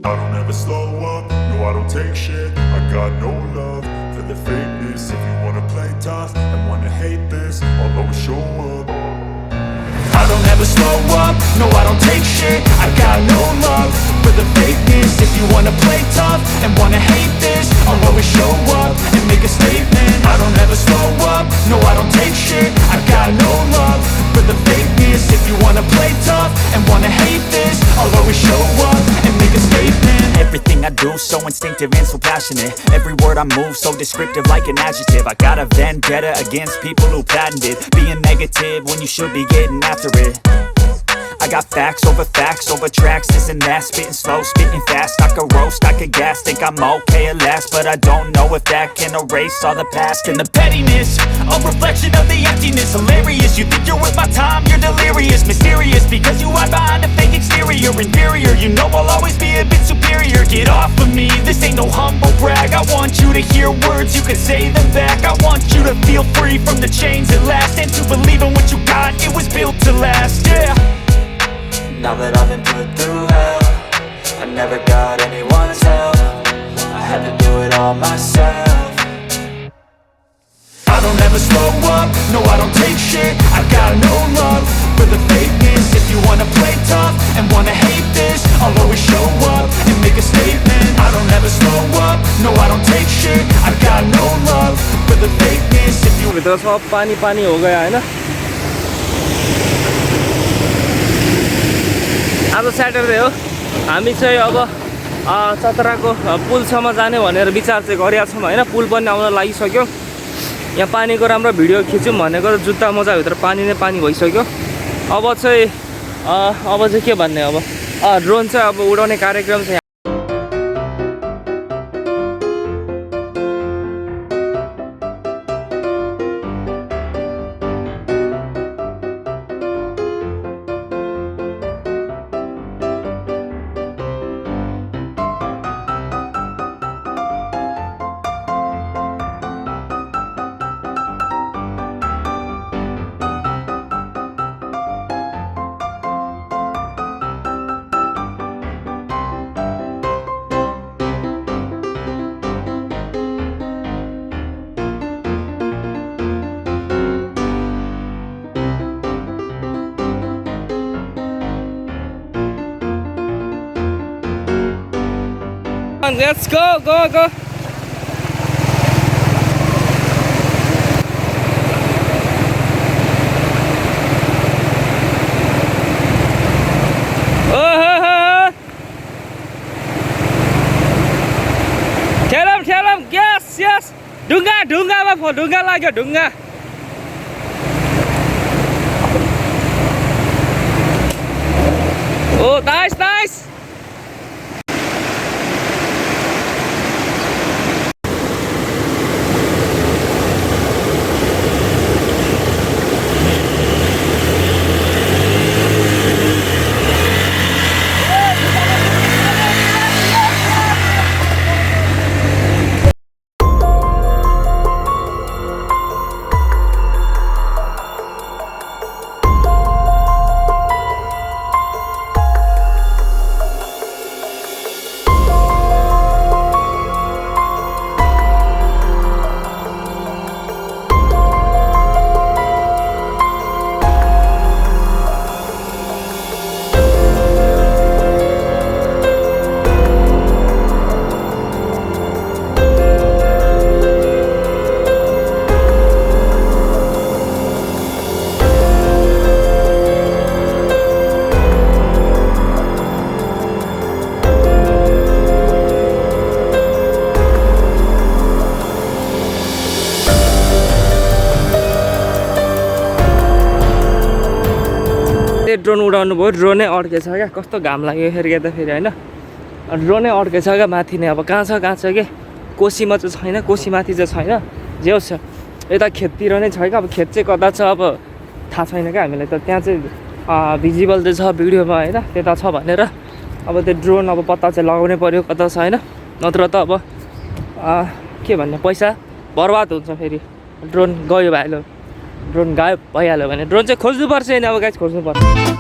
I don't ever slow up, no I don't take shit. I got no love for the fakeness. If you wanna play tough and wanna hate this, I'll always show up. I don't ever slow up, no I don't take shit. I got no love for the fakeness. If you wanna play tough and wanna hate this, I'll always show up and make a statement. I don't ever slow up, no I don't take shit. I got no love for the fakeness. If you wanna play tough and wanna hate this, I'll always show up and make a statement. Everything I do so instinctive and so passionate. Every word I move so descriptive like an adjective. I got a vendetta against people who patented being negative when you should be getting after it. I got facts over tracks, this and that. Spitting slow, spitting fast. I could roast, I could gas. Think I'm okay at last, but I don't know if that can erase all the past. And the pettiness, a reflection of the emptiness. Hilarious, you think you're worth my time, you're delirious. Mysterious, because you hide behind a fake exterior. Inferior, you know I'll always be a bit superior. Get off of me, this ain't no humble brag. I want you to hear words, you can say them back. I want you to feel free from the chains at last, and to believe in what you got, it was built to last, yeah. Now that I've been put through hell, I never got anyone's help. I had to do it all myself. I don't ever slow up, no I don't take shit. I got no love for the fakeness. If you wanna play tough and wanna hate this, I'll always show up and make a statement. I don't ever slow up, no I don't take shit. I got no love for the fakeness. If you भित्र सब पानी पानी हो गया हैन। आज Saturday हो, हामी चाहिँ अब चतराको पुलसम्म जाने भनेर विचार चाहिँ गरिरहेको छौँ हैन। पुल पनि आउन लागिसक्यो। यहाँ पानीको राम्रो भिडियो खिचौँ भनेको जुत्ता मोजाभित्र पानी नै पानी भइसक्यो। अब चाहिँ के भन्ने, अब ड्रोन चाहिँ अब उडाउने कार्यक्रम छ। Let's go, go, go. Tell him, yes, yes. Dunga लाग्यो ढुङ्गा। Oh, nice, nice. ड्रोन उडाउनु भयो, ड्रोनै अड्केछ क्या। कस्तो घाम लाग्यो हेर्दा फेरि हैन। ड्रोनै अड्केछ क्या माथि नै। अब कहाँ छ के कोसीमा चाहिँ छैन, कोसीमाथि चाहिँ छैन। जे होस् यता खेततिर नै छ क्या। अब खेत चाहिँ कता छ अब थाहा छैन क्या हामीलाई त। त्यहाँ चाहिँ भिजिबल चाहिँ छ भिडियोमा हैन, त्यता छ भनेर। अब त्यो ड्रोन अब पत्ता चाहिँ लगाउनै पर्यो कता छ हैन, नत्र त अब के भन्ने पैसा बर्बाद हुन्छ। फेरि ड्रोन गयो भइहाल्यो, ड्रोन गायब भइहाल्यो भने ड्रोन चाहिँ खोज्नुपर्छ नि। अब गाइस खोज्नुपर्छ।